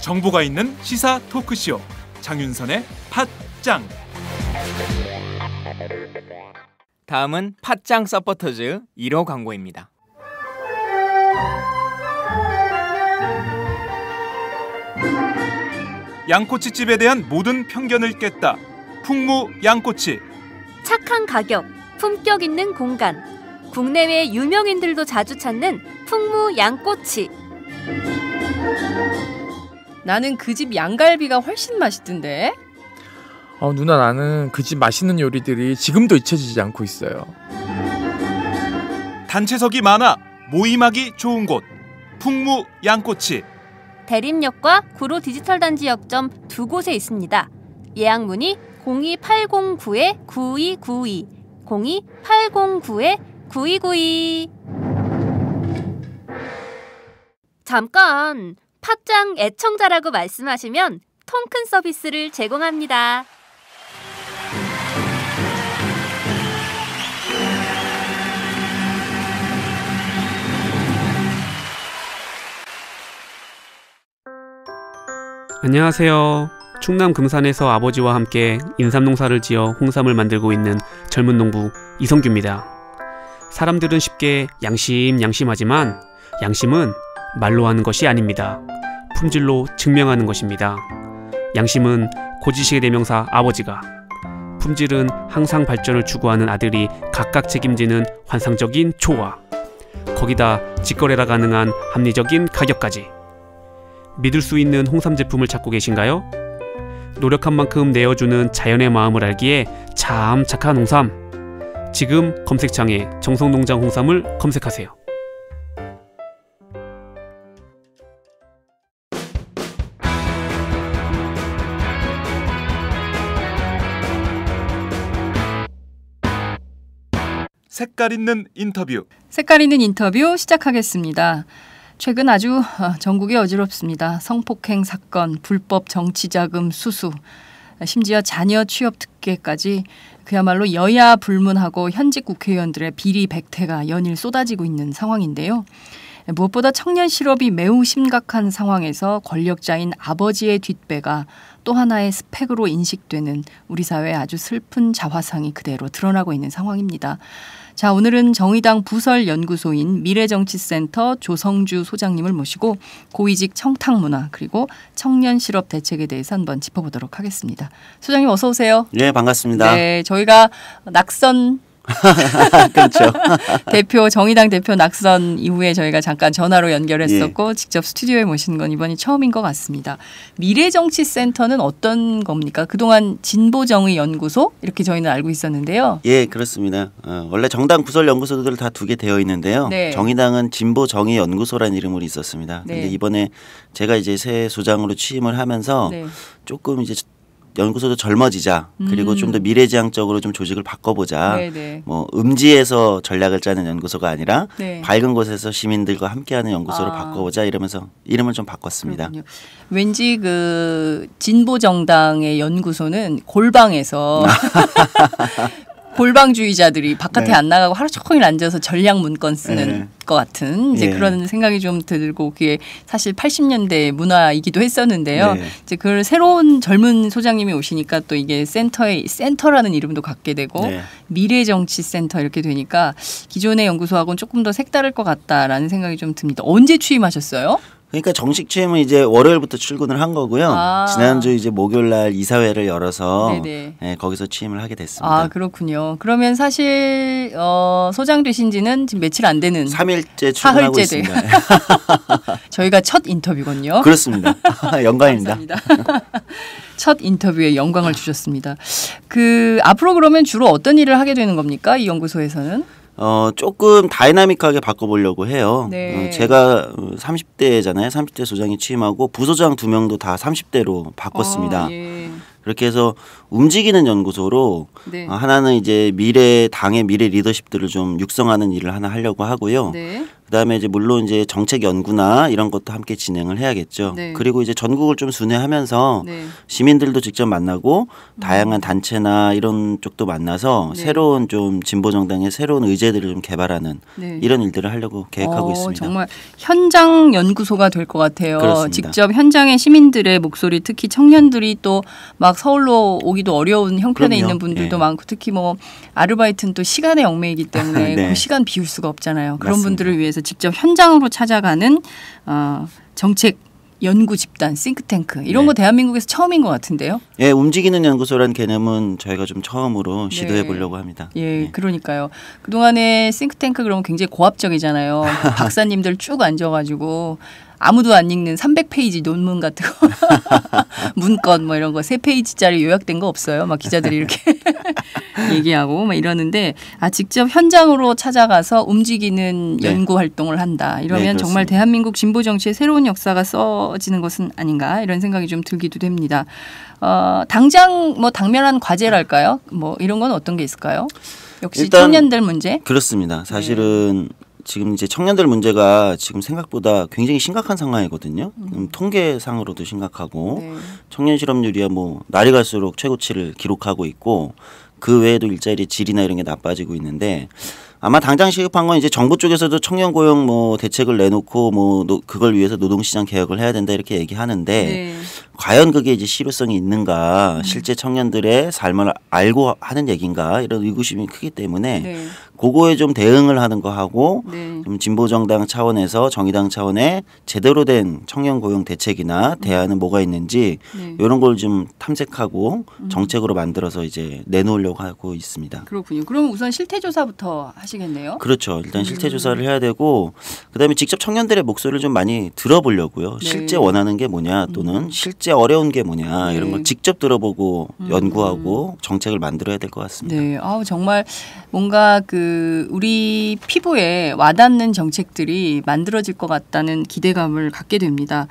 정보가 있는 시사 토크쇼 장윤선의 팟짱. 다음은 팟짱 서포터즈 1호 광고입니다. 양꼬치집에 대한 모든 편견을 깼다. 풍무 양꼬치. 착한 가격, 품격 있는 공간. 국내외 유명인들도 자주 찾는 풍무 양꼬치. 나는 그 집 양갈비가 훨씬 맛있던데. 누나, 나는 그 집 맛있는 요리들이 지금도 잊혀지지 않고 있어요. 단체석이 많아 모임하기 좋은 곳. 풍무 양꼬치. 대림역과 구로 디지털 단지 역점 두 곳에 있습니다. 예약 문의 02809-9292, 02809-9292. 잠깐, 팟짱 애청자라고 말씀하시면 통큰 서비스를 제공합니다. 안녕하세요. 충남 금산에서 아버지와 함께 인삼농사를 지어 홍삼을 만들고 있는 젊은 농부 이성규입니다. 사람들은 쉽게 양심하지만 양심은 말로 하는 것이 아닙니다. 품질로 증명하는 것입니다. 양심은 고지식의 대명사 아버지가, 품질은 항상 발전을 추구하는 아들이 각각 책임지는 환상적인 조화, 거기다 직거래가 가능한 합리적인 가격까지. 믿을 수 있는 홍삼 제품을 찾고 계신가요? 노력한 만큼 내어주는 자연의 마음을 알기에 참 착한 홍삼. 지금 검색창에 정성농장 홍삼을 검색하세요. 색깔 있는 인터뷰. 색깔 있는 인터뷰 시작하겠습니다. 최근 아주 전국이 어지럽습니다. 성폭행 사건, 불법 정치자금 수수, 심지어 자녀 취업 특혜까지 그야말로 여야 불문하고 현직 국회의원들의 비리 백태가 연일 쏟아지고 있는 상황인데요. 무엇보다 청년 실업이 매우 심각한 상황에서 권력자인 아버지의 뒷배가 또 하나의 스펙으로 인식되는 우리 사회의 아주 슬픈 자화상이 그대로 드러나고 있는 상황입니다. 자, 오늘은 정의당 부설연구소인 미래정치센터 조성주 소장님을 모시고 고위직 청탁문화 그리고 청년 실업 대책에 대해서 한번 짚어보도록 하겠습니다. 소장님 어서 오세요. 네, 반갑습니다. 네, 저희가 낙선 그렇죠. 정의당 대표 낙선 이후에 저희가 잠깐 전화로 연결했었고 직접 스튜디오에 모시는 건 이번이 처음인 것 같습니다. 미래정치센터는 어떤 겁니까? 그동안 진보정의연구소 이렇게 저희는 알고 있었는데요. 예, 그렇습니다. 원래 정당 부설연구소들 다 두 개 되어 있는데요. 네. 정의당은 진보정의연구소라는 이름으로 있었습니다. 네. 근데 이번에 제가 이제 새 소장으로 취임을 하면서 네. 조금 이제 연구소도 젊어지자, 그리고 좀 더 미래지향적으로 좀 조직을 바꿔보자. 네네. 뭐 음지에서 전략을 짜는 연구소가 아니라 네. 밝은 곳에서 시민들과 함께하는 연구소로 바꿔보자 이러면서 이름을 좀 바꿨습니다. 그렇군요. 왠지 그 진보 정당의 연구소는 골방에서 골방주의자들이 바깥에 네. 안 나가고 하루 종일 앉아서 전략 문건 쓰는 것 같은 이제 그런 생각이 좀 들고 그게 사실 80년대 문화이기도 했었는데요. 이제 그 새로운 젊은 소장님이 오시니까 또 이게 센터라는 이름도 갖게 되고 미래정치센터 이렇게 되니까 기존의 연구소하고는 조금 더 색다를 것 같다라는 생각이 좀 듭니다. 언제 취임하셨어요? 그러니까 정식 취임은 이제 월요일부터 출근을 한 거고요. 지난주 이제 목요일 날 이사회를 열어서 거기서 취임을 하게 됐습니다. 아, 그렇군요. 그러면 사실 소장 되신 지는 지금 며칠 안 되는 3일째 출근하고 있습니다. 저희가 첫 인터뷰군요. 그렇습니다. 영광입니다. 첫 인터뷰에 영광을 주셨습니다. 그 앞으로 그러면 주로 어떤 일을 하게 되는 겁니까? 이 연구소에서는? 조금 다이나믹하게 바꿔보려고 해요. 네. 제가 30대잖아요. 30대 소장이 취임하고 부소장 2명도 다 30대로 바꿨습니다. 그렇게 해서 움직이는 연구소로 하나는 이제 당의 미래 리더십들을 좀 육성하는 일을 하나 하려고 하고요. 그다음에 이제 물론 이제 정책 연구나 이런 것도 함께 진행을 해야겠죠. 네. 그리고 이제 전국을 좀 순회하면서 네. 시민들도 직접 만나고 다양한 단체나 이런 쪽도 만나서 네. 새로운 좀 진보 정당의 새로운 의제들을 좀 개발하는 네. 이런 일들을 하려고 계획하고 있습니다. 정말 현장 연구소가 될 것 같아요. 그렇습니다. 직접 현장의 시민들의 목소리, 특히 청년들이 또 막 서울로 오기도 어려운 형편에 그럼요. 있는 분들도 예. 많고 특히 뭐 아르바이트는 또 시간의 얽매이기 때문에 네. 그 시간 비울 수가 없잖아요. 그런 맞습니다. 분들을 위해서 직접 현장으로 찾아가는 정책 연구 집단, 싱크탱크 이런 네. 거 대한민국에서 처음인 것 같은데요. 예, 움직이는 연구소라는 개념은 저희가 좀 처음으로 네. 시도해 보려고 합니다. 예, 네. 그러니까요. 그동안에 싱크탱크 그러면 굉장히 고압적이잖아요. 박사님들 쭉 앉아가지고 아무도 안 읽는 300페이지 논문 같은 거 문건 뭐 이런 거 3페이지짜리 요약된 거 없어요. 막 기자들이 이렇게 얘기하고 막 이러는데 직접 현장으로 찾아가서 움직이는 네. 연구 활동을 한다. 이러면 네, 정말 그렇습니다. 대한민국 진보 정치의 새로운 역사가 써지는 것은 아닌가 이런 생각이 좀 들기도 됩니다. 당장 뭐 당면한 과제랄까요? 뭐 이런 건 어떤 게 있을까요? 역시 일단 청년들 문제. 그렇습니다. 사실은 지금 이제 청년들 문제가 지금 생각보다 굉장히 심각한 상황이거든요. 통계상으로도 심각하고 네. 청년 실업률이야 뭐 날이 갈수록 최고치를 기록하고 있고 그 외에도 일자리 질이나 이런 게 나빠지고 있는데 아마 당장 시급한 건 이제 정부 쪽에서도 청년 고용 뭐 대책을 내놓고 뭐 그걸 위해서 노동시장 개혁을 해야 된다 이렇게 얘기하는데 네. 과연 그게 이제 실효성이 있는가 실제 청년들의 삶을 알고 하는 얘기인가 이런 의구심이 크기 때문에 네. 그거에 좀 대응을 하는 거 하고 네. 좀 진보정당 차원에서 정의당 차원의 제대로 된 청년 고용 대책이나 대안은 뭐가 있는지 네. 이런 걸 좀 탐색하고 정책으로 만들어서 이제 내놓으려고 하고 있습니다. 그렇군요. 그럼 우선 실태 조사부터 하시겠네요. 그렇죠. 일단 실태 조사를 해야 되고 그다음에 직접 청년들의 목소리를 좀 많이 들어보려고요. 네. 실제 원하는 게 뭐냐 또는 실제 어려운 게 뭐냐 이런 네. 걸 직접 들어보고 연구하고 정책을 만들어야 될 것 같습니다. 네, 정말 뭔가 우리 피부에 와닿는 정책들이 만들어질 것 같다는 기대감을 갖게 됩니다.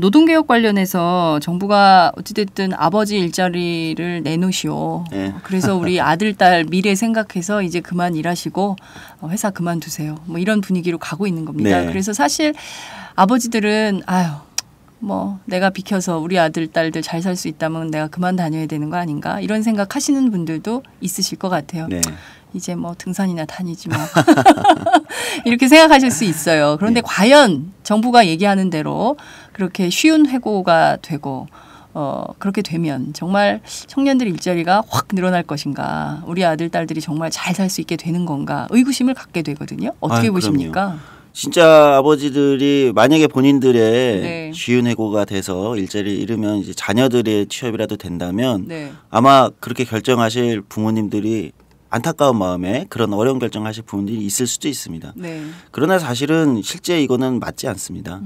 노동개혁 관련해서 정부가 어찌됐든 아버지 일자리를 내놓으시오. 네. 그래서 우리 아들, 딸 미래 생각해서 이제 그만 일하시고 회사 그만두세요. 뭐 이런 분위기로 가고 있는 겁니다. 네. 그래서 사실 아버지들은 뭐 내가 비켜서 우리 아들, 딸들 잘 살 수 있다면 내가 그만 다녀야 되는 거 아닌가 이런 생각하시는 분들도 있으실 것 같아요. 네. 이제 뭐 등산이나 다니지 뭐 이렇게 생각하실 수 있어요. 그런데 과연 정부가 얘기하는 대로 그렇게 쉬운 회고가 되고 그렇게 되면 정말 청년들 일자리가 확 늘어날 것인가 우리 아들 딸들이 정말 잘 살 수 있게 되는 건가 의구심을 갖게 되거든요. 어떻게 보십니까? 진짜 아버지들이 만약에 본인들의 네. 쉬운 해고가 돼서 일자리를 잃으면 이제 자녀들의 취업이라도 된다면 네. 아마 그렇게 결정하실 부모님들이 안타까운 마음에 그런 어려운 결정하실 부모님들이 있을 수도 있습니다. 네. 그러나 사실은 실제 이거는 맞지 않습니다.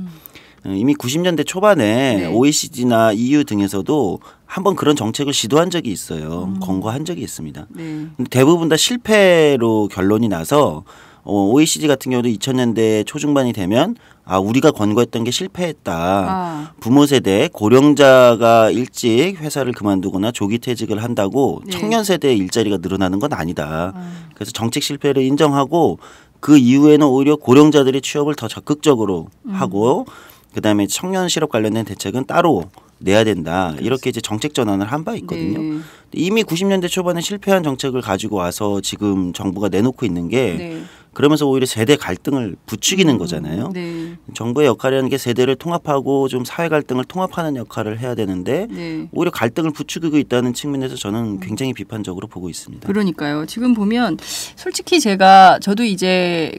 이미 90년대 초반에 네. OECD나 EU 등에서도 한번 그런 정책을 시도한 적이 있어요. 권고한 적이 있습니다. 네. 근데 대부분 다 실패로 결론이 나서 OECD 같은 경우도 2000년대 초중반이 되면 우리가 권고했던 게 실패했다. 부모 세대 고령자가 일찍 회사를 그만두거나 조기 퇴직을 한다고 네. 청년 세대의 일자리가 늘어나는 건 아니다. 그래서 정책 실패를 인정하고 그 이후에는 오히려 고령자들의 취업을 더 적극적으로 하고 그다음에 청년 실업 관련된 대책은 따로 내야 된다. 이렇게 이제 정책 전환을 한 바 있거든요. 네. 이미 90년대 초반에 실패한 정책을 가지고 와서 지금 정부가 내놓고 있는 게 네. 그러면서 오히려 세대 갈등을 부추기는 거잖아요. 네. 정부의 역할이라는 게 세대를 통합하고 좀 사회 갈등을 통합하는 역할을 해야 되는데 네. 오히려 갈등을 부추기고 있다는 측면에서 저는 굉장히 비판적으로 보고 있습니다. 그러니까요. 지금 보면 솔직히 저도 이제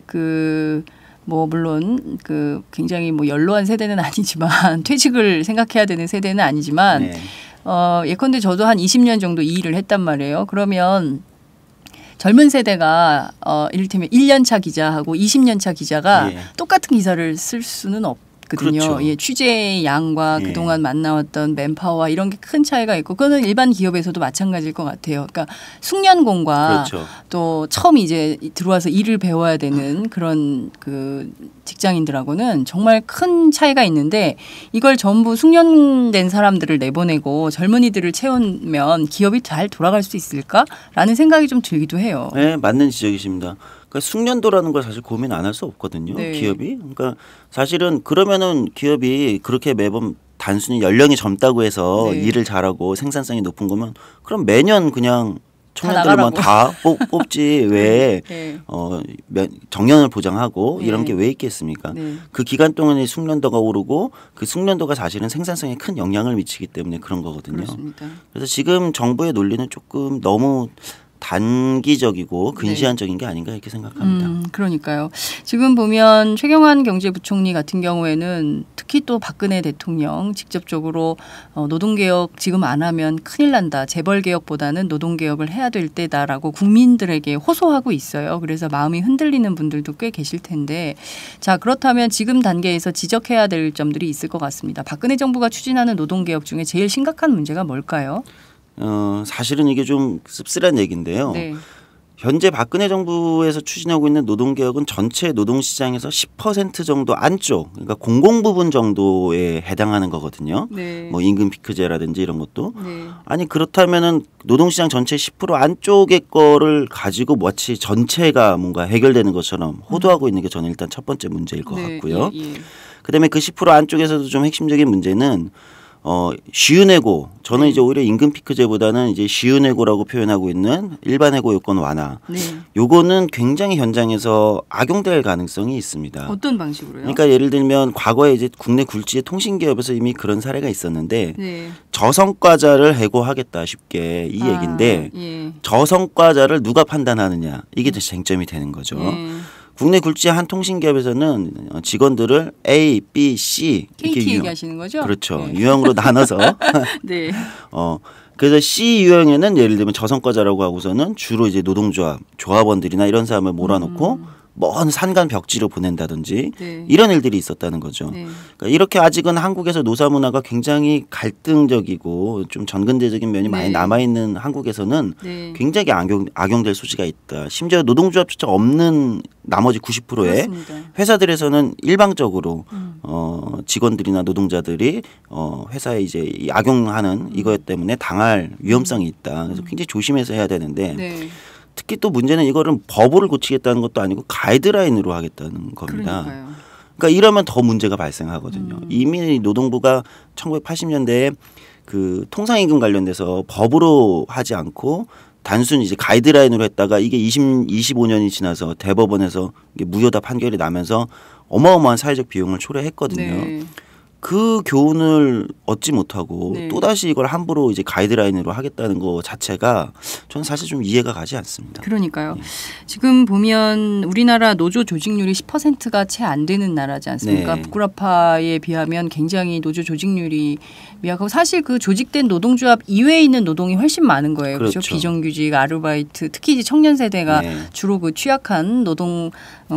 뭐 물론 굉장히 뭐 연로한 세대는 아니지만 퇴직을 생각해야 되는 세대는 아니지만 네. 예컨대 저도 한 20년 정도 이 일을 했단 말이에요. 그러면 젊은 세대가 이를테면 1년차 기자하고 20년차 기자가 똑같은 기사를 쓸 수는 없거든요. 그렇죠. 예, 취재의 양과 예. 그동안 만나왔던 맨파워와 이런 게 큰 차이가 있고 그거는 일반 기업에서도 마찬가지일 것 같아요. 그러니까 숙련공과 그렇죠. 또 처음 이제 들어와서 일을 배워야 되는 그런 직장인들하고는 정말 큰 차이가 있는데 이걸 전부 숙련된 사람들을 내보내고 젊은이들을 채우면 기업이 잘 돌아갈 수 있을까라는 생각이 좀 들기도 해요. 네, 맞는 지적이십니다. 그러니까 숙련도라는 걸 사실 고민 안 할 수 없거든요. 네. 기업이. 그러니까 사실은 그러면은 기업이 그렇게 매번 단순히 연령이 젊다고 해서 네. 일을 잘하고 생산성이 높은 거면 그럼 매년 그냥 다 청년들만 나가라고. 다 뽑지 왜 네. 정년을 보장하고 네. 이런 게 왜 있겠습니까? 네. 그 기간 동안에 숙련도가 오르고 그 숙련도가 사실은 생산성에 큰 영향을 미치기 때문에 그런 거거든요. 그렇습니다. 그래서 지금 정부의 논리는 조금 너무 단기적이고 근시안적인 게 아닌가 이렇게 생각합니다. 그러니까요. 지금 보면 최경환 경제부총리 같은 경우에는 특히 또 박근혜 대통령 직접적으로 노동개혁 지금 안 하면 큰일 난다. 재벌개혁보다는 노동개혁을 해야 될 때다라고 국민들에게 호소하고 있어요. 그래서 마음이 흔들리는 분들도 꽤 계실 텐데 자 그렇다면 지금 단계에서 지적해야 될 점들이 있을 것 같습니다. 박근혜 정부가 추진하는 노동개혁 중에 제일 심각한 문제가 뭘까요? 사실은 이게 좀 씁쓸한 얘기인데요. 네. 현재 박근혜 정부에서 추진하고 있는 노동개혁은 전체 노동시장에서 10% 정도 안쪽, 그러니까 공공 부분 정도에 해당하는 거거든요. 네. 뭐 임금 피크제라든지 이런 것도. 네. 아니 그렇다면은 노동시장 전체 10% 안쪽의 거를 가지고 마치 전체가 뭔가 해결되는 것처럼 호도하고 있는 게 저는 일단 첫 번째 문제일 것 네. 같고요. 예, 예. 그다음에 그 10% 안쪽에서도 좀 핵심적인 문제는 시윤해고 저는 이제 오히려 임금 피크제보다는 이제 시윤해고라고 표현하고 있는 일반 해고 요건 완화. 네. 요거는 굉장히 현장에서 악용될 가능성이 있습니다. 어떤 방식으로요? 그러니까 예를 들면 과거에 이제 국내 굴지의 통신기업에서 이미 그런 사례가 있었는데 네. 저성과자를 해고하겠다 쉽게 이 얘기인데 예. 저성과자를 누가 판단하느냐 이게 더 쟁점이 되는 거죠. 예. 국내 굴지의 한 통신기업에서는 직원들을 A, B, C KT 유형, 얘기하시는 거죠? 그렇죠. 네. 유형으로 나눠서 네. 그래서 C 유형에는 예를 들면 저성과자라고 하고서는 주로 이제 노동조합, 조합원들이나 이런 사람을 몰아놓고 먼 산간 벽지로 보낸다든지 네. 이런 일들이 있었다는 거죠. 네. 그러니까 이렇게 아직은 한국에서 노사 문화가 굉장히 갈등적이고 좀 전근대적인 면이 많이 네. 남아있는 한국에서는 네. 굉장히 악용될 소지가 있다. 심지어 노동조합조차 없는 나머지 90%의 그렇습니다. 회사들에서는 일방적으로 직원들이나 노동자들이 회사에 이제 이 악용하는 이것 때문에 당할 위험성이 있다. 그래서 굉장히 조심해서 해야 되는데 네. 특히 또 문제는 이거를 법으로 고치겠다는 것도 아니고 가이드라인으로 하겠다는 겁니다. 그러니까요. 그러니까 이러면 더 문제가 발생하거든요. 이미 노동부가 1980년대에 그 통상임금 관련돼서 법으로 하지 않고 단순히 이제 가이드라인으로 했다가 이게 25년이 지나서 대법원에서 이게 무효다 판결이 나면서 어마어마한 사회적 비용을 초래했거든요. 네. 그 교훈을 얻지 못하고 네. 또다시 이걸 함부로 이제 가이드라인으로 하겠다는 거 자체가 저는 사실 좀 이해가 가지 않습니다. 그러니까요. 예. 지금 보면 우리나라 노조 조직률이 10%가 채 안 되는 나라지 않습니까? 네. 북구라파에 비하면 굉장히 노조 조직률이 미약하고 사실 그 조직된 노동조합 이외에 있는 노동이 훨씬 많은 거예요. 그렇죠? 그렇죠. 비정규직, 아르바이트, 특히 이제 청년 세대가 네. 주로 그 취약한 노동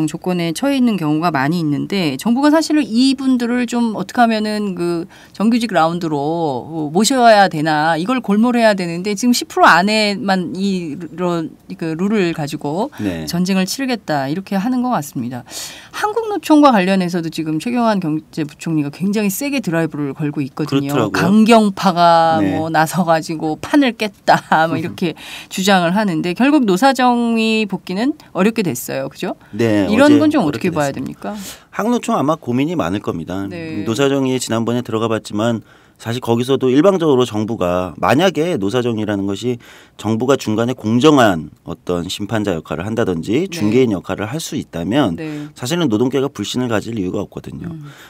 조건에 처해 있는 경우가 많이 있는데 정부가 사실은 이분들을 좀 어떻게 하면은 그 정규직 라운드로 모셔야 되나 이걸 골몰해야 되는데 지금 10% 안에만 이런 그 룰을 가지고 네. 전쟁을 치르겠다 이렇게 하는 것 같습니다. 한국노총과 관련해서도 지금 최경환 경제부총리가 굉장히 세게 드라이브를 걸고 있거든요. 그렇더라고요. 강경파가 네. 뭐 나서가지고 판을 깼다 뭐 이렇게 주장을 하는데 결국 노사정이 복귀는 어렵게 됐어요. 그죠? 네, 이런 어제 건 좀 어떻게 어렵게 봐야 됐습니다. 됩니까? 항노총 아마 고민이 많을 겁니다. 네. 노사정이 지난번에 들어가 봤지만 사실 거기서도 일방적으로 정부가 만약에 노사정이라는 것이 정부가 중간에 공정한 어떤 심판자 역할을 한다든지 중개인 역할을 할 수 있다면 네. 사실은 노동계가 불신을 가질 이유가 없거든요.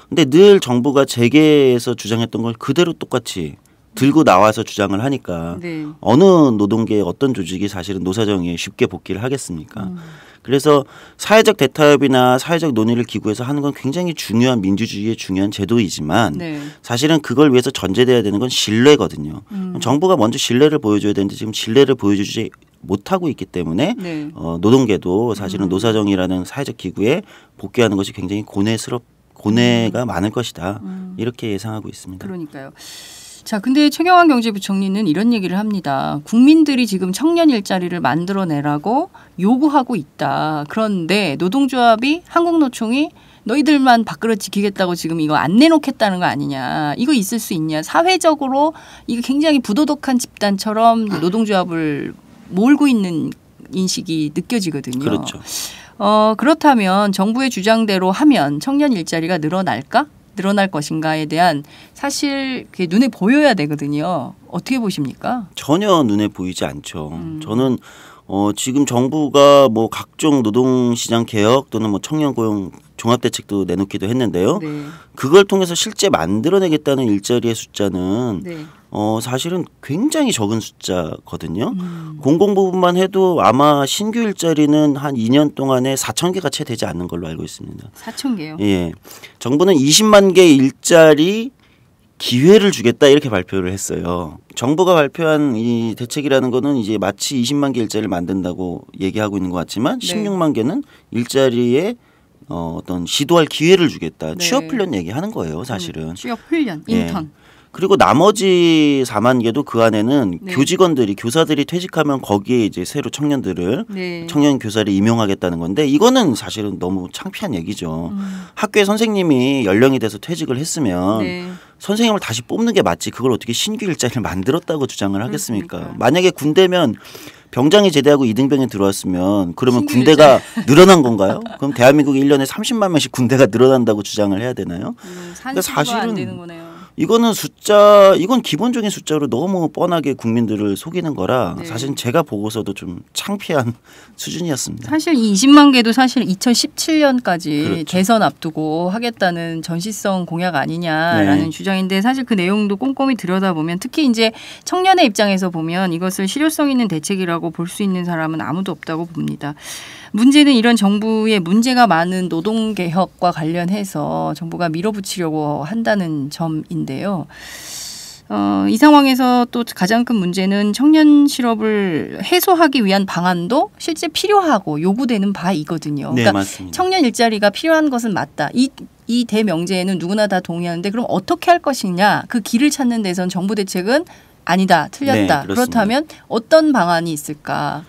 근데 늘 정부가 재계에서 주장했던 걸 그대로 똑같이 들고 나와서 주장을 하니까 네. 어느 노동계의 어떤 조직이 사실은 노사정에 쉽게 복귀를 하겠습니까? 그래서 사회적 대타협이나 사회적 논의를 기구해서 하는 건 굉장히 중요한 민주주의의 중요한 제도이지만 네. 사실은 그걸 위해서 전제돼야 되는 건 신뢰거든요. 정부가 먼저 신뢰를 보여줘야 되는데 지금 신뢰를 보여주지 못하고 있기 때문에 네. 노동계도 사실은 노사정이라는 사회적 기구에 복귀하는 것이 굉장히 고뇌가 많을 것이다. 이렇게 예상하고 있습니다. 그러니까요. 자, 근데 최경환 경제부총리는 이런 얘기를 합니다. 국민들이 지금 청년 일자리를 만들어내라고 요구하고 있다. 그런데 노동조합이 한국노총이 너희들만 밥그릇 지키겠다고 지금 이거 안 내놓겠다는 거 아니냐. 이거 있을 수 있냐. 사회적으로 이거 굉장히 부도덕한 집단처럼 노동조합을 몰고 있는 인식이 느껴지거든요. 그렇죠. 그렇다면 정부의 주장대로 하면 청년 일자리가 늘어날까? 늘어날 것인가에 대한 사실 그게 눈에 보여야 되거든요. 어떻게 보십니까? 전혀 눈에 보이지 않죠. 저는 지금 정부가 뭐 각종 노동시장 개혁 또는 뭐 청년 고용 종합대책도 내놓기도 했는데요. 네. 그걸 통해서 실제 만들어내겠다는 일자리의 숫자는 네. 사실은 굉장히 적은 숫자거든요. 공공부문만 해도 아마 신규 일자리는 한 2년 동안에 4,000개가 채 되지 않는 걸로 알고 있습니다. 4,000개요? 예. 정부는 20만 개 일자리 기회를 주겠다 이렇게 발표를 했어요. 정부가 발표한 이 대책이라는 거는 이제 마치 20만 개 일자리를 만든다고 얘기하고 있는 것 같지만 네. 16만 개는 일자리에 어떤 시도할 기회를 주겠다. 네. 취업 훈련 얘기하는 거예요, 사실은. 취업 훈련, 예. 인턴. 그리고 나머지 4만 개도 그 안에는 네. 교직원들이 교사들이 퇴직하면 거기에 이제 새로 청년들을 네. 청년 교사를 임용하겠다는 건데 이거는 사실은 너무 창피한 얘기죠. 학교에 선생님이 연령이 돼서 퇴직을 했으면 네. 선생님을 다시 뽑는 게 맞지 그걸 어떻게 신규 일자리를 만들었다고 주장을 하겠습니까? 그렇습니까? 만약에 군대면 병장이 제대하고 이등병이 들어왔으면 그러면 신규 군대가 늘어난 건가요? 그럼 대한민국에 1년에 30만 명씩 군대가 늘어난다고 주장을 해야 되나요? 산수가 안 되는 거네요. 이거는 숫자, 이건 기본적인 숫자로 너무 뻔하게 국민들을 속이는 거라 네. 사실 제가 보고서도 좀 창피한 수준이었습니다. 사실 이 20만 개도 사실 2017년까지 그렇죠. 대선 앞두고 하겠다는 전시성 공약 아니냐라는 네. 주장인데 사실 그 내용도 꼼꼼히 들여다보면 특히 이제 청년의 입장에서 보면 이것을 실효성 있는 대책이라고 볼 수 있는 사람은 아무도 없다고 봅니다. 문제는 이런 정부의 문제가 많은 노동개혁과 관련해서 정부가 밀어붙이려고 한다는 점인데요. 이 상황에서 또 가장 큰 문제는 청년 실업을 해소하기 위한 방안도 실제 필요하고 요구되는 바이거든요. 네, 그러니까 맞습니다. 청년 일자리가 필요한 것은 맞다. 이 대명제에는 누구나 다 동의하는데 그럼 어떻게 할 것이냐. 그 길을 찾는 데선 정부 대책은 아니다. 틀렸다. 네, 그렇습니다. 그렇다면 어떤 방안이 있을까?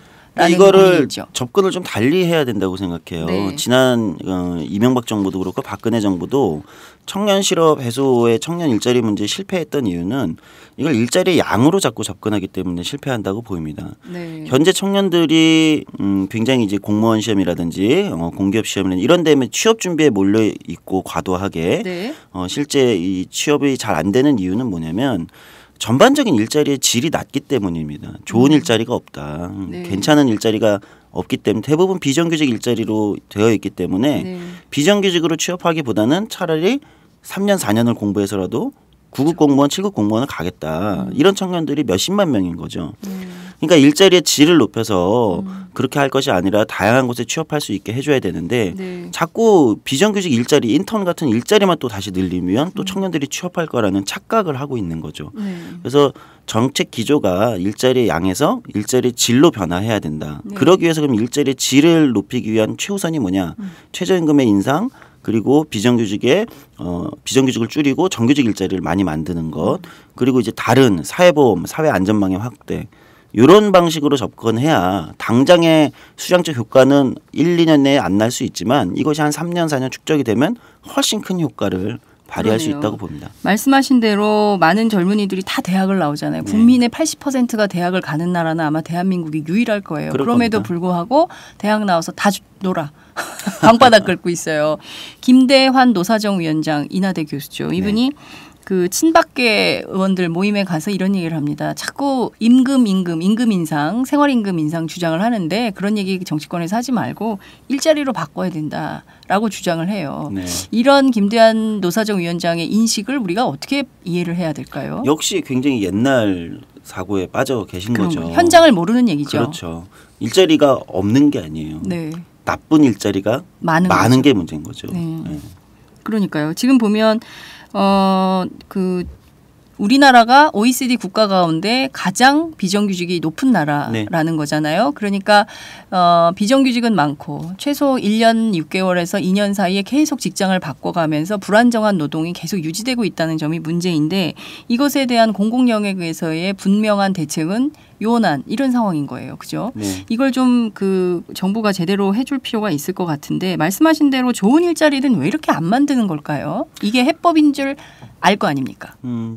이거를 고민이죠. 접근을 좀 달리 해야 된다고 생각해요. 네. 지난 이명박 정부도 그렇고 박근혜 정부도 청년 실업 해소에 청년 일자리 문제에 실패했던 이유는 이걸 일자리의 양으로 자꾸 접근하기 때문에 실패한다고 보입니다. 네. 현재 청년들이 굉장히 이제 공무원 시험이라든지 공기업 시험이라든지 이런 데에 취업 준비에 몰려 있고 과도하게 네. 실제 이 취업이 잘 안 되는 이유는 뭐냐면 전반적인 일자리의 질이 낮기 때문입니다. 좋은 일자리가 없다. 네. 괜찮은 일자리가 없기 때문에 대부분 비정규직 일자리로 되어 있기 때문에 네. 비정규직으로 취업하기보다는 차라리 3년 4년을 공부해서라도 9급 공무원 7급 공무원을 가겠다. 이런 청년들이 몇십만 명인 거죠. 그러니까 일자리의 질을 높여서 그렇게 할 것이 아니라 다양한 곳에 취업할 수 있게 해줘야 되는데 네. 자꾸 비정규직 일자리 인턴 같은 일자리만 또 다시 늘리면 또 청년들이 취업할 거라는 착각을 하고 있는 거죠. 네. 그래서 정책 기조가 일자리의 양에서 일자리의 질로 변화해야 된다. 네. 그러기 위해서 그럼 일자리의 질을 높이기 위한 최우선이 뭐냐. 최저임금의 인상 그리고 비정규직을 줄이고 정규직 일자리를 많이 만드는 것 그리고 이제 다른 사회보험 사회안전망의 확대 이런 방식으로 접근해야 당장의 수량적 효과는 1, 2년 내에 안 날 수 있지만 이것이 한 3년 4년 축적이 되면 훨씬 큰 효과를 발휘할 수 그러네요. 있다고 봅니다. 말씀하신 대로 많은 젊은이들이 다 대학을 나오잖아요. 네. 국민의 80%가 대학을 가는 나라는 아마 대한민국이 유일할 거예요. 그럴 그럼에도 겁니다. 불구하고 대학 나와서 다 놀아. 방바닥 긁고 있어요. 김대환 노사정 위원장 인하대 교수죠. 이분이 그 친박계 의원들 모임에 가서 이런 얘기를 합니다. 자꾸 임금 인상, 생활임금 인상 주장을 하는데 그런 얘기 정치권에서 하지 말고 일자리로 바꿔야 된다라고 주장을 해요. 네. 이런 김대한 노사정 위원장의 인식을 우리가 어떻게 이해를 해야 될까요? 역시 굉장히 옛날 사고에 빠져 계신 그런 거죠. 거예요. 현장을 모르는 얘기죠. 그렇죠. 일자리가 없는 게 아니에요. 네. 나쁜 일자리가 많은 많은 게 문제인 거죠. 네. 네. 그러니까요. 지금 보면 우리나라가 OECD 국가 가운데 가장 비정규직이 높은 나라라는 거잖아요. 그러니까 비정규직은 많고 최소 1년 6개월에서 2년 사이에 계속 직장을 바꿔가면서 불안정한 노동이 계속 유지되고 있다는 점이 문제인데 이것에 대한 공공 영역에서의 분명한 대책은 요원한 이런 상황인 거예요. 그죠? 네. 이걸 좀 정부가 제대로 해줄 필요가 있을 것 같은데 말씀하신 대로 좋은 일자리는 왜 이렇게 안 만드는 걸까요? 이게 해법인 줄 알 거 아닙니까?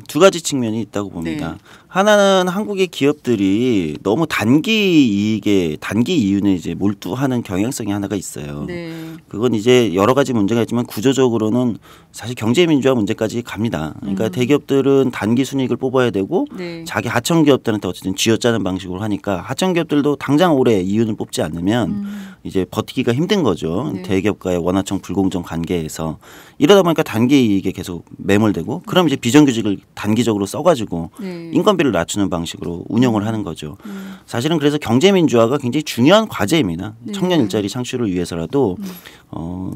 두 가지 측면이 있다고 봅니다. 하나는 한국의 기업들이 너무 단기 이윤에 이제 몰두하는 경향성이 하나가 있어요. 네. 그건 이제 여러 가지 문제가 있지만 구조적으로는 사실 경제 민주화 문제까지 갑니다. 그러니까 대기업들은 단기 순이익을 뽑아야 되고 네. 자기 하청 기업들한테 어쨌든 쥐어짜는 방식으로 하니까 하청 기업들도 당장 올해 이윤을 뽑지 않으면 이제 버티기가 힘든 거죠. 네. 대기업과의 원하청 불공정 관계에서 이러다 보니까 단기 이익에 계속 매몰되고 그럼 이제 비정규직을 단기적으로 써가지고 네. 인건비를 낮추는 방식으로 운영을 하는 거죠. 사실은 그래서 경제 민주화가 굉장히 중요한 과제입니다. 네. 청년 일자리 창출을 위해서라도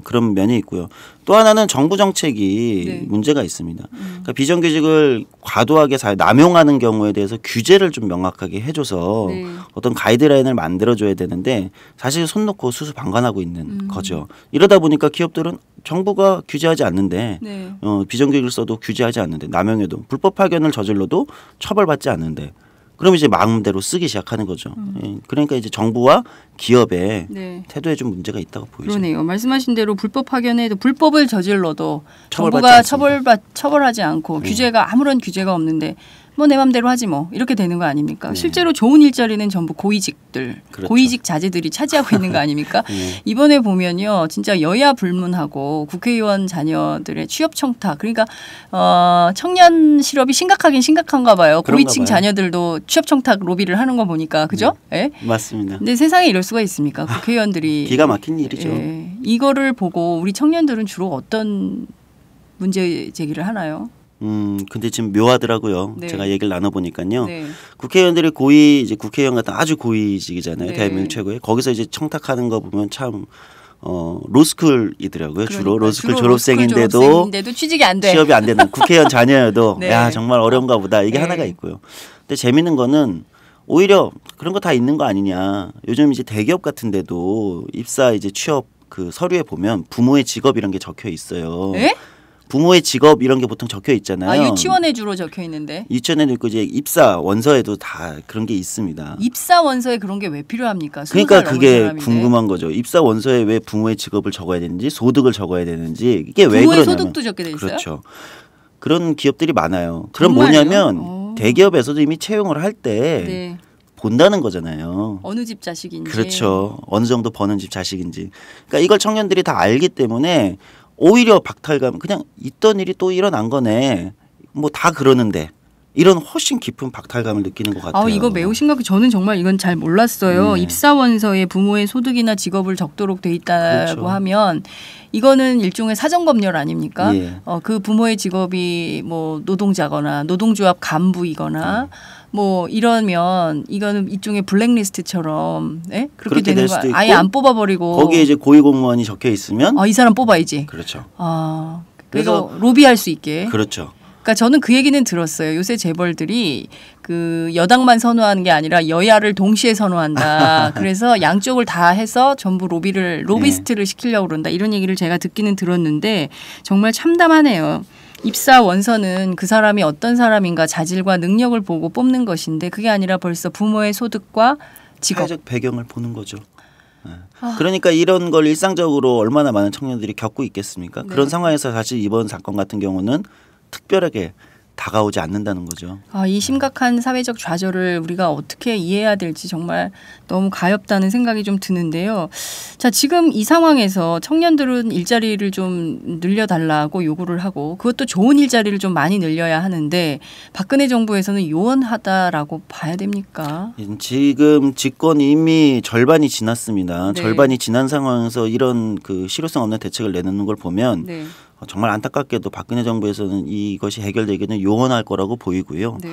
그런 면이 있고요. 또 하나는 정부 정책이 네. 문제가 있습니다. 그러니까 비정규직을 과도하게 남용하는 경우에 대해서 규제를 좀 명확하게 해줘서 네. 어떤 가이드라인을 만들어줘야 되는데 사실 손 놓고 수수방관하고 있는 거죠. 이러다 보니까 기업들은 정부가 규제하지 않는데 네. 비정규직을 써도 규제하지 않는데 남용해도 불법 파견을 저질러도 처벌받지 않는데 그럼 이제 마음대로 쓰기 시작하는 거죠. 예. 그러니까 이제 정부와 기업의 네. 태도에 좀 문제가 있다고 보이죠. 그러네요. 말씀하신 대로 불법 파견에도 불법을 저질러도 처벌받지 정부가 처벌하지 않고 규제가 아무런 규제가 없는데 뭐 내 맘대로 하지 뭐 이렇게 되는 거 아닙니까? 네. 실제로 좋은 일자리는 전부 고위직들, 그렇죠. 고위직 자제들이 차지하고 있는 거 아닙니까? 네. 이번에 보면요, 진짜 여야 불문하고 국회의원 자녀들의 취업 청탁, 그러니까 청년 실업이 심각하긴 심각한가 봐요. 그런가 고위층 봐요. 자녀들도 취업 청탁 로비를 하는 거 보니까 그죠? 예? 맞습니다. 근데 세상에 이럴 수가 있습니까? 국회의원들이 기가 막힌 일이죠. 예, 이거를 보고 우리 청년들은 주로 어떤 문제 제기를 하나요? 근데 지금 묘하더라고요. 네. 제가 얘기를 나눠보니까요. 네. 국회의원들이 이제 국회의원 같은 아주 고위직이잖아요. 네. 대한민국 최고의. 거기서 이제 청탁하는 거 보면 참 로스쿨이더라고요. 주로 로스쿨 졸업생인데도 취직이 안 돼. 취업이 안 되는 국회의원 자녀여도 네. 야 정말 어려운가 보다. 이게 네. 하나가 있고요. 근데 재밌는 거는 오히려 그런 거 다 있는 거 아니냐. 요즘 이제 대기업 같은 데도 입사 이제 취업 그 서류에 보면 부모의 직업 이런 게 적혀 있어요. 예? 부모의 직업 이런 게 보통 적혀 있잖아요. 아, 유치원에 주로 적혀 있는데. 유치원에도 있고 이제 입사 원서에도 다 그런 게 있습니다. 입사 원서에 그런 게 왜 필요합니까? 20살 그러니까 넘은 그게 사람인데. 궁금한 거죠. 입사 원서에 왜 부모의 직업을 적어야 되는지 소득을 적어야 되는지 이게 왜 부모의 그러냐면 소득도 적게 돼 있어요? 그렇죠. 그런 기업들이 많아요. 그럼 정말요? 뭐냐면 대기업에서도 이미 채용을 할 때 네. 본다는 거잖아요. 어느 집 자식인지. 그렇죠. 어느 정도 버는 집 자식인지. 그러니까 이걸 청년들이 다 알기 때문에 오히려 박탈감 그냥 있던 일이 또 일어난 거네. 뭐 다 그러는데 이런 훨씬 깊은 박탈감을 느끼는 것 같아요. 이거 매우 심각해. 저는 정말 이건 잘 몰랐어요. 네. 입사 원서에 부모의 소득이나 직업을 적도록 돼 있다고 그렇죠. 하면 이거는 일종의 사전 검열 아닙니까? 예. 그 부모의 직업이 뭐 노동자거나 노동조합 간부이거나 뭐 이러면 이거는 일종의 블랙리스트처럼 예? 그렇게 그렇게 되는 될 거 수도 있고 아예 안 뽑아버리고 거기에 이제 고위공무원이 적혀 있으면 이 사람 뽑아야지. 그렇죠. 그래서 로비할 수 있게. 그렇죠. 그러니까 저는 그 얘기는 들었어요. 요새 재벌들이 그 여당만 선호하는 게 아니라 여야를 동시에 선호한다. 그래서 양쪽을 다 해서 전부 로비스트를 시키려고 그런다. 이런 얘기를 제가 듣기는 들었는데 정말 참담하네요. 입사 원서는 그 사람이 어떤 사람인가 자질과 능력을 보고 뽑는 것인데 그게 아니라 벌써 부모의 소득과 직업. 사회적 배경을 보는 거죠. 그러니까 이런 걸 일상적으로 얼마나 많은 청년들이 겪고 있겠습니까? 네. 그런 상황에서 사실 이번 사건 같은 경우는 특별하게 다가오지 않는다는 거죠. 이 심각한 사회적 좌절을 우리가 어떻게 이해해야 될지 정말 너무 가엾다는 생각이 좀 드는데요. 자, 지금 이 상황에서 청년들은 일자리를 좀 늘려달라고 요구를 하고 그것도 좋은 일자리를 좀 많이 늘려야 하는데 박근혜 정부에서는 요원하다라고 봐야 됩니까? 지금 집권이 이미 절반이 지났습니다. 네. 절반이 지난 상황에서 이런 그 실효성 없는 대책을 내놓는 걸 보면 네. 정말 안타깝게도 박근혜 정부에서는 이것이 해결되기는 요원할 거라고 보이고요. 네.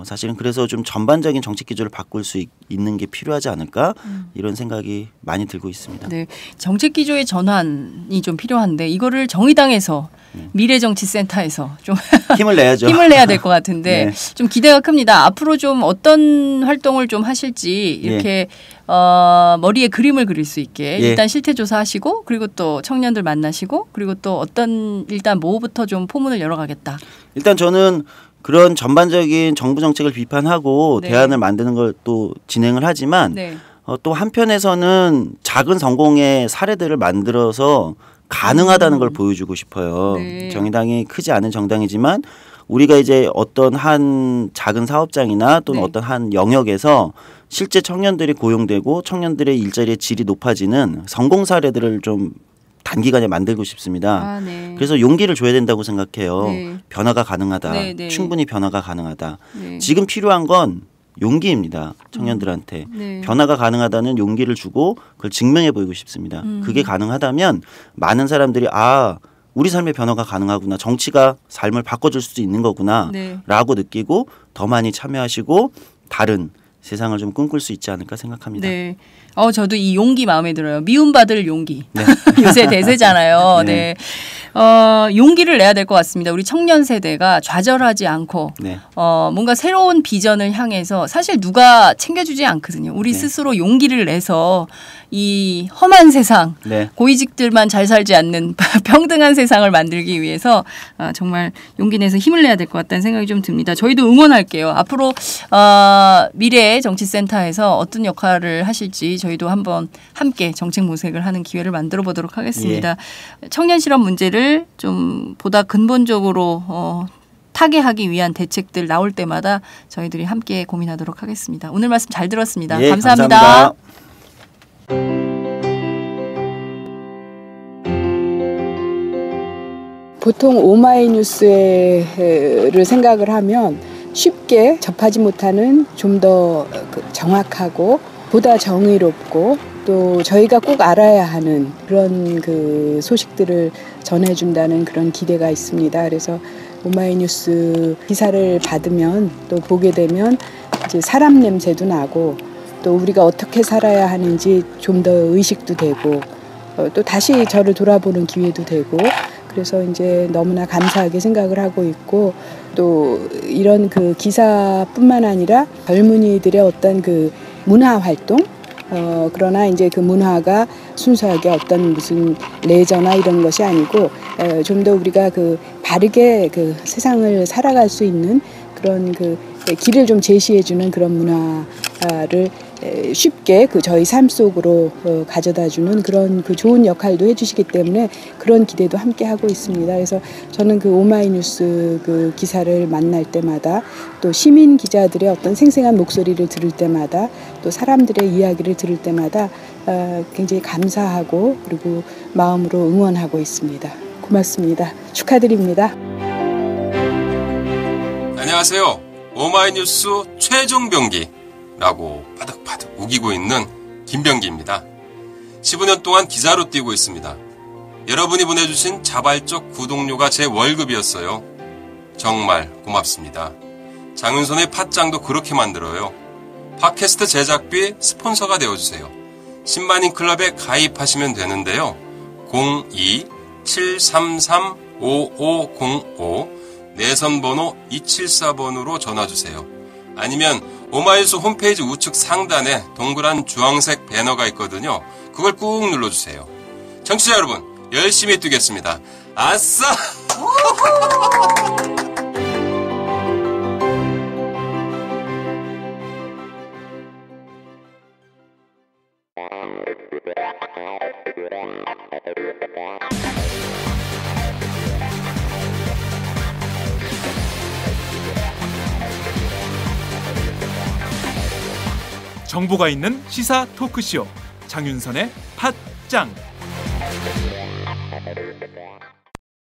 사실은 그래서 좀 전반적인 정책 기조를 바꿀 수 있는 게 필요하지 않을까 이런 생각이 많이 들고 있습니다. 네, 정책 기조의 전환이 좀 필요한데 이거를 정의당에서 미래정치센터에서 좀 힘을 내야죠. 힘을 내야 될 것 같은데 네. 좀 기대가 큽니다. 앞으로 좀 어떤 활동을 좀 하실지 이렇게 머리에 그림을 그릴 수 있게 예. 일단 실태 조사하시고 그리고 또 청년들 만나시고 그리고 또 어떤 일단 뭐부터 좀 포문을 열어가겠다. 일단 저는 그런 전반적인 정부 정책을 비판하고 네. 대안을 만드는 걸 또 진행을 하지만 네. 또 한편에서는 작은 성공의 사례들을 만들어서 가능하다는 걸 보여주고 싶어요. 네. 정의당이 크지 않은 정당이지만 우리가 이제 어떤 한 작은 사업장이나 또는 네. 어떤 한 영역에서 실제 청년들이 고용되고 청년들의 일자리의 질이 높아지는 성공 사례들을 좀 단기간에 만들고 싶습니다. 아, 네. 그래서 용기를 줘야 된다고 생각해요. 네. 변화가 가능하다. 네, 네. 충분히 변화가 가능하다. 네. 지금 필요한 건 용기입니다. 청년들한테. 네. 변화가 가능하다는 용기를 주고 그걸 증명해 보이고 싶습니다. 그게 가능하다면 많은 사람들이 우리 삶의 변화가 가능하구나. 정치가 삶을 바꿔줄 수도 있는 거구나. 네. 라고 느끼고 더 많이 참여하시고 다른 세상을 좀 꿈꿀 수 있지 않을까 생각합니다. 네. 저도 이 용기 마음에 들어요. 미움받을 용기. 네. 요새 대세잖아요. 네. 네. 용기를 내야 될 것 같습니다. 우리 청년 세대가 좌절하지 않고 네. 뭔가 새로운 비전을 향해서 사실 누가 챙겨주지 않거든요. 우리 네. 스스로 용기를 내서 이 험한 세상, 네. 고위직들만 잘 살지 않는 평등한 세상을 만들기 위해서 정말 용기 내서 힘을 내야 될 것 같다는 생각이 좀 듭니다. 저희도 응원할게요. 앞으로 미래의 정치센터에서 어떤 역할을 하실지 저희도 한번 함께 정책 모색을 하는 기회를 만들어 보도록 하겠습니다. 청년 실업 문제를 좀 보다 근본적으로 타개하기 위한 대책들 나올 때마다 저희들이 함께 고민하도록 하겠습니다. 오늘 말씀 잘 들었습니다. 예, 감사합니다. 보통 오마이뉴스를 생각을 하면 쉽게 접하지 못하는 좀 더 정확하고 보다 정의롭고 또 저희가 꼭 알아야 하는 그런 그 소식들을 전해준다는 그런 기대가 있습니다. 그래서 오마이뉴스 기사를 받으면 또 보게 되면 이제 사람 냄새도 나고 또 우리가 어떻게 살아야 하는지 좀 더 의식도 되고 또 다시 저를 돌아보는 기회도 되고 그래서 이제 너무나 감사하게 생각을 하고 있고 또 이런 그 기사뿐만 아니라 젊은이들의 어떤 그 문화 활동 그러나 이제 그 문화가 순수하게 어떤 무슨 레저나 이런 것이 아니고 좀 더 우리가 그 바르게 그 세상을 살아갈 수 있는 그런 그 길을 좀 제시해주는 그런 문화를 쉽게 그 저희 삶 속으로 가져다주는 그런 그 좋은 역할도 해주시기 때문에 그런 기대도 함께 하고 있습니다. 그래서 저는 그 오마이뉴스 그 기사를 만날 때마다 또 시민 기자들의 어떤 생생한 목소리를 들을 때마다 또 사람들의 이야기를 들을 때마다 굉장히 감사하고 그리고 마음으로 응원하고 있습니다. 고맙습니다. 축하드립니다. 안녕하세요. 오마이뉴스 최종 병기라고 바득바득 우기고 있는 김병기입니다. 15년 동안 기자로 뛰고 있습니다. 여러분이 보내주신 자발적 구독료가 제 월급이었어요. 정말 고맙습니다. 장윤선의 팟짱도 그렇게 만들어요. 팟캐스트 제작비 스폰서가 되어주세요. 10만인 클럽에 가입하시면 되는데요. 02-733-5505 내선번호 274번으로 전화주세요. 아니면 오마이뉴스 홈페이지 우측 상단에 동그란 주황색 배너가 있거든요. 그걸 꾹 눌러주세요. 청취자 여러분, 열심히 뛰겠습니다. 아싸! 정보가 있는 시사 토크쇼 장윤선의 팟짱.